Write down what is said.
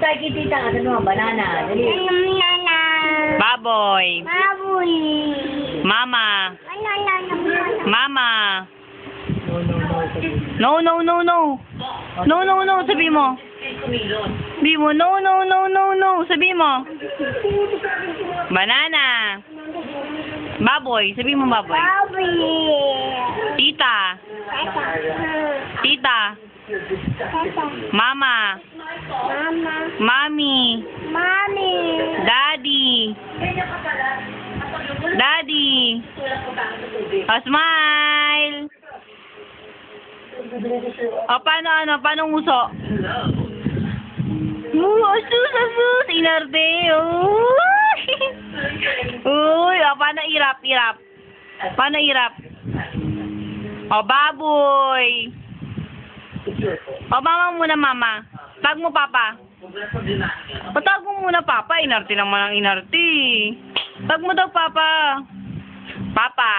Kaya kitita ka sa mga banana. Dali. Banana. Baboy. Baboy. Mama. Banana. Mama. No, no, no. No, no, no, no. No, no, no. Sabi mo. Sabi mo, no, no, no, no, no. Sabi mo. Banana. Baboy. Sabi mo baboy. Baboy. Tita. Tata. Tita. Tata. Mama. Mama. Mami. Mommy. Daddy. Daddy. Oh, smile. O, paano, paano nguso? Asus, inarte. Uy, o, paano irap? Paano irap? O, baboy. O, mama muna, mama. Tag mo, papa. Patag mo muna, papa. Inarte naman ang inarte. Tag mo daw, papa. Papa.